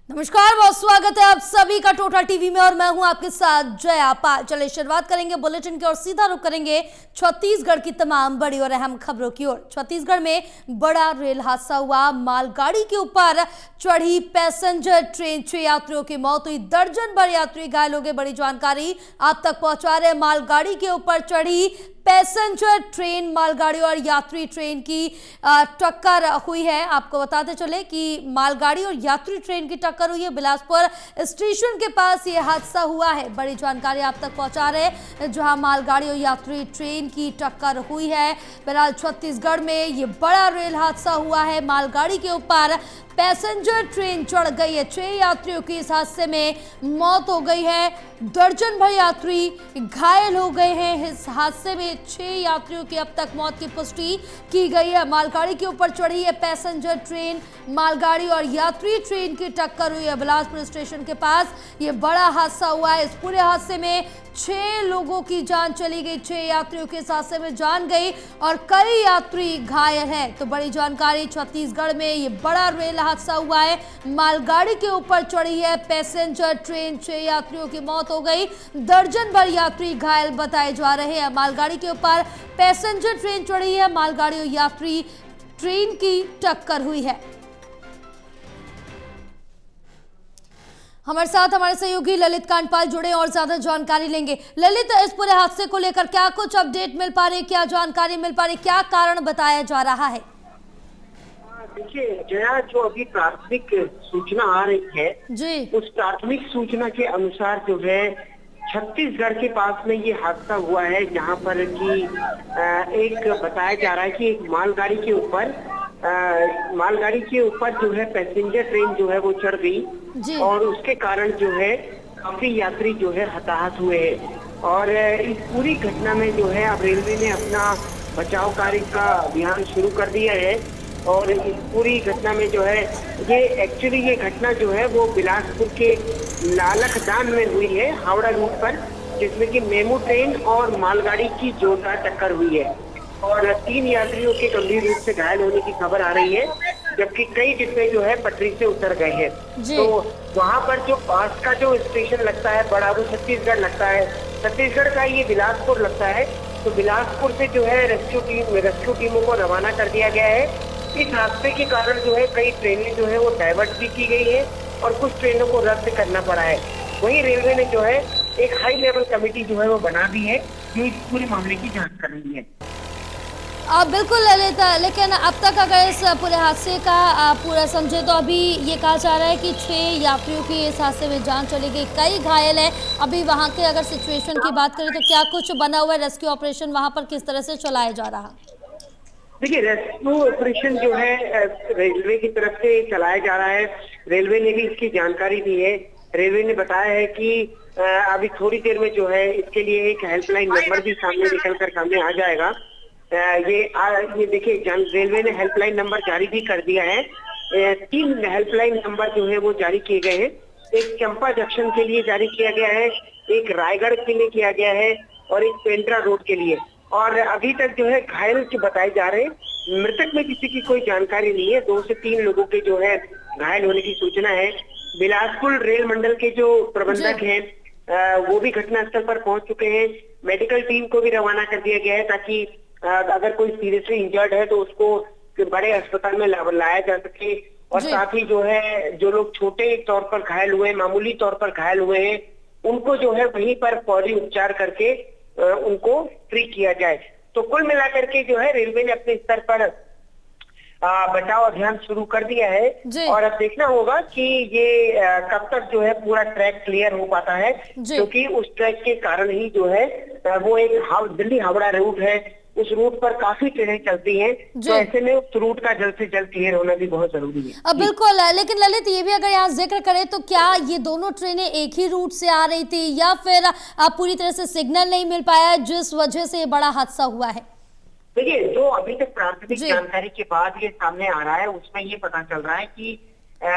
नमस्कार, बहुत स्वागत है आप सभी का टोटल टीवी में और मैं हूं आपके साथ जया पाल। चलिए शुरुआत करेंगे बुलेटिन की और सीधा रुख करेंगे छत्तीसगढ़ की तमाम बड़ी और अहम खबरों की ओर। छत्तीसगढ़ में बड़ा रेल हादसा हुआ। मालगाड़ी के ऊपर चढ़ी पैसेंजर ट्रेन, 6 यात्रियों की मौत हुई, दर्जन भर यात्री घायल हो गए। बड़ी जानकारी आप तक पहुंचा रहे। मालगाड़ी के ऊपर चढ़ी पैसेंजर ट्रेन, मालगाड़ी और यात्री ट्रेन की टक्कर हुई है। आपको बताते चले कि मालगाड़ी और यात्री ट्रेन की टक्कर हुई है। बिलासपुर स्टेशन के पास ये हादसा हुआ है। बड़ी जानकारी आप तक पहुंचा रहे हैं, जहां मालगाड़ी और यात्री ट्रेन की टक्कर हुई है। बहरहाल छत्तीसगढ़ में ये बड़ा रेल हादसा हुआ है। मालगाड़ी के ऊपर पैसेंजर ट्रेन चढ़ गई है। 6 यात्रियों की इस हादसे में मौत हो गई है। दर्जन भर यात्री घायल हो गए हैं। इस हादसे में 6 यात्रियों की अब तक मौत की पुष्टि की गई है। मालगाड़ी के ऊपर चढ़ी है पैसेंजर ट्रेन, मालगाड़ी और यात्री ट्रेन की टक्कर हुई है। बिलासपुर स्टेशन के पास ये बड़ा हादसा हुआ है। इस पूरे हादसे में 6 लोगों की जान चली गई। 6 यात्रियों के इस हादसे में जान गई और कई यात्री घायल हैं। तो बड़ी जानकारी, छत्तीसगढ़ में ये बड़ा रेल हादसा हुआ है। मालगाड़ी के ऊपर चढ़ी है पैसेंजर ट्रेन, 6 यात्रियों की मौत हो गई, दर्जन भर यात्री घायल बताए जा रहे हैं। मालगाड़ी के ऊपर पैसेंजर ट्रेन चढ़ी है, मालगाड़ी और यात्री ट्रेन की टक्कर हुई है। हमारे साथ हमारे सहयोगी ललित कांडपाल जुड़े और ज्यादा जानकारी लेंगे। ललित, इस पूरे हादसे को लेकर क्या कुछ अपडेट मिल पा रही है, क्या जानकारी मिल पा रही, क्या कारण बताया जा रहा है? देखिए जया, जो अभी प्राथमिक सूचना आ रही है जी, उस प्राथमिक सूचना के अनुसार जो है छत्तीसगढ़ के पास में ये हादसा हुआ है, जहां पर कि एक बताया जा रहा है कि एक मालगाड़ी के ऊपर जो है पैसेंजर ट्रेन जो है वो चढ़ गई जी, और उसके कारण जो है काफी यात्री जो है हताहत हुए हैं। और इस पूरी घटना में जो है अब रेलवे ने अपना बचाव कार्य का अभियान शुरू कर दिया है। और इस पूरी घटना में जो है ये घटना जो है वो बिलासपुर के लालखदान में हुई है, हावड़ा रूट पर, जिसमें कि मेमू ट्रेन और मालगाड़ी की जोरदार टक्कर हुई है और 3 यात्रियों के गंभीर रूप से घायल होने की खबर आ रही है, जबकि कई डिब्बे जो है पटरी से उतर गए हैं। तो वहां पर जो पास का जो स्टेशन लगता है बड़ा, वो छत्तीसगढ़ लगता है। छत्तीसगढ़ का ये बिलासपुर लगता है। तो बिलासपुर से जो है रेस्क्यू टीमों को रवाना कर दिया गया है। इस हादसे के कारण जो है कई ट्रेनें जो है वो डाइवर्ट भी की गई है और कुछ ट्रेनों को रद्द करना पड़ा है। वहीं रेलवे ने जो है एक हाई लेवल कमेटी जो है वो बना दी है, जो इस पूरे मामले की जांच कर रही है। बिल्कुल ललित, लेकिन अब तक अगर इस पूरे हादसे का पूरा समझे तो अभी ये कहा जा रहा है कि 6 यात्रियों की इस हादसे में जान चली गई, कई घायल हैं। अभी वहां के अगर सिचुएशन की बात करें तो क्या कुछ बना हुआ है? रेस्क्यू ऑपरेशन वहां पर किस तरह से चलाया जा रहा है? देखिए, रेस्क्यू ऑपरेशन जो है रेलवे की तरफ से चलाया जा रहा है। रेलवे ने भी इसकी जानकारी दी है। रेलवे ने बताया है कि अभी थोड़ी देर में जो है इसके लिए एक हेल्पलाइन नंबर भी सामने आ जाएगा। ये देखिए, रेलवे ने हेल्पलाइन नंबर जारी भी कर दिया है। 3 हेल्पलाइन नंबर जो है वो जारी किए गए हैं। एक चंपा जंक्शन के लिए जारी किया गया है, एक रायगढ़ के लिए किया गया है और एक पेंड्रा रोड के लिए। और अभी तक जो है घायल जो बताए जा रहे हैं, मृतक में किसी की कोई जानकारी नहीं है। 2 से 3 लोगों के जो है घायल होने की सूचना है। बिलासपुर रेल मंडल के जो प्रबंधक हैं वो भी घटनास्थल पर पहुंच चुके हैं। मेडिकल टीम को भी रवाना कर दिया गया है, ताकि अगर कोई सीरियसली इंजर्ड है तो उसको बड़े अस्पताल में लाया जा सके। और साथ ही जो है जो लोग छोटे तौर पर घायल हुए, मामूली तौर पर घायल हुए हैं, उनको जो है वहीं पर फौरी उपचार करके उनको फ्री किया जाए। तो कुल मिलाकर के जो है रेलवे ने अपने स्तर पर बचाव अभियान शुरू कर दिया है। और अब देखना होगा कि ये कब तक जो है पूरा ट्रैक क्लियर हो पाता है, क्योंकि उस ट्रैक के कारण ही जो है वो एक दिल्ली हावड़ा रूट है। उस रूट पर काफी ट्रेनें चलती हैं, तो ऐसे में उस रूट का जल्द से जल्द क्लियर होना भी बहुत जरूरी है। बिल्कुल, लेकिन ललित ये भी अगर यहाँ जिक्र करें तो क्या ये दोनों ट्रेनें एक ही रूट से आ रही थी या फिर पूरी तरह से सिग्नल नहीं मिल पाया जिस वजह से ये बड़ा हादसा हुआ है? देखिए, जो अभी तक प्राथमिक जानकारी के बाद ये सामने आ रहा है, उसमें ये पता चल रहा है कि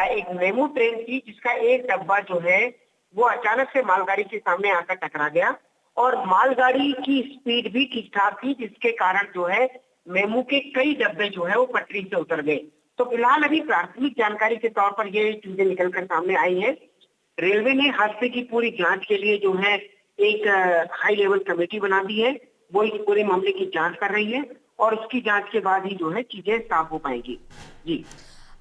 एक मेमू ट्रेन थी, जिसका एक डब्बा जो है वो अचानक से मालगाड़ी के सामने आकर टकरा गया और मालगाड़ी की स्पीड भी ठीक ठाक थी, जिसके कारण जो है मेमू के कई डब्बे जो है वो पटरी से उतर गए। तो फिलहाल अभी प्राथमिक जानकारी के तौर पर ये चीजें निकलकर सामने आई है। रेलवे ने हादसे की पूरी जांच के लिए जो है एक हाई लेवल कमेटी बना दी है। वो इस पूरे मामले की जांच कर रही है और उसकी जांच के बाद ही जो है चीजें साफ हो पाएंगी। जी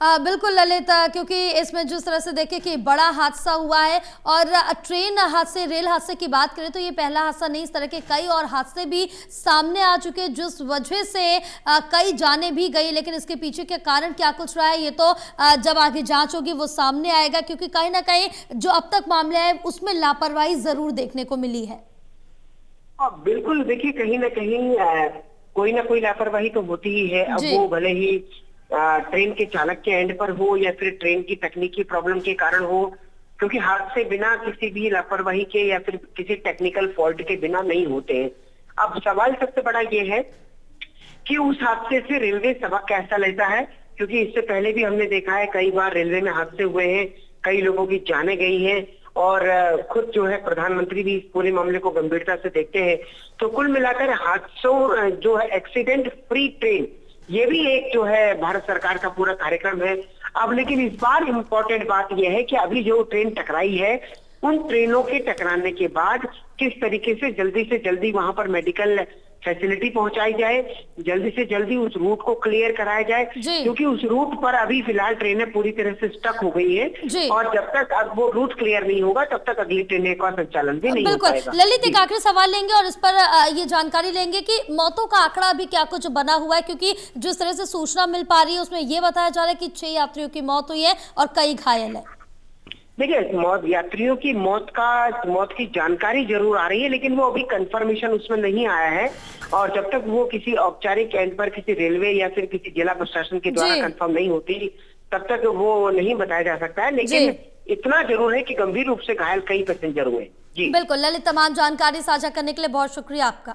बिल्कुल ललित, क्योंकि इसमें जिस तरह से देखें कि बड़ा हादसा हुआ है और ट्रेन हादसे, रेल हादसे की बात करें तो ये पहला हादसा नहीं, इस तरह के कई और हादसे भी सामने आ चुके हैं जिस वजह से कई जानें भी गई। लेकिन इसके पीछे के कारण क्या कुछ रहा है ये तो जब आगे जांच होगी वो सामने आएगा, क्योंकि कहीं ना कहीं जो अब तक मामले है उसमें लापरवाही जरूर देखने को मिली है। बिल्कुल, देखिए कहीं ना कहीं कोई ना कोई लापरवाही तो होती ही है। अब वो भले ही ट्रेन के चालक के एंड पर हो या फिर ट्रेन की तकनीकी प्रॉब्लम के कारण हो, क्योंकि हादसे बिना किसी भी लापरवाही के या फिर किसी टेक्निकल फॉल्ट के बिना नहीं होते हैं। अब सवाल सबसे बड़ा ये है कि उस हादसे से रेलवे सबक कैसा लेता है, क्योंकि इससे पहले भी हमने देखा है कई बार रेलवे में हादसे हुए हैं, कई लोगों की जानें गई हैं और खुद जो है प्रधानमंत्री भी इस पूरे मामले को गंभीरता से देखते हैं। तो कुल मिलाकर हादसों जो है एक्सीडेंट फ्री ट्रेन, ये भी एक जो है भारत सरकार का पूरा कार्यक्रम है। अब लेकिन इस बार इम्पोर्टेंट बात यह है कि अभी जो ट्रेन टकराई है उन ट्रेनों के टकराने के बाद किस तरीके से जल्दी वहां पर मेडिकल फैसिलिटी पहुंचाई जाए, जल्दी से जल्दी उस रूट को क्लियर कराया जाए, क्योंकि उस रूट पर अभी फिलहाल ट्रेनें पूरी तरह से स्टक हो गई है और जब तक अब वो रूट क्लियर नहीं होगा तब तक अगली ट्रेनें का संचालन भी नहीं हो पाएगा। ललित, एक आखिरी सवाल लेंगे और इस पर ये जानकारी लेंगे कि मौतों का आंकड़ा अभी क्या कुछ बना हुआ है, क्योंकि जिस तरह से सूचना मिल पा रही है उसमें ये बताया जा रहा है कि 6 यात्रियों की मौत हुई है और कई घायल है। देखिए, यात्रियों की मौत की जानकारी जरूर आ रही है, लेकिन वो अभी कंफर्मेशन उसमें नहीं आया है और जब तक वो किसी औपचारिक एंड पर किसी रेलवे या फिर किसी जिला प्रशासन के द्वारा कंफर्म नहीं होती तब तक वो नहीं बताया जा सकता है। लेकिन इतना जरूर है कि गंभीर रूप से घायल कई पैसेंजर हुए। जी बिल्कुल ललित, तमाम जानकारी साझा करने के लिए बहुत शुक्रिया आपका।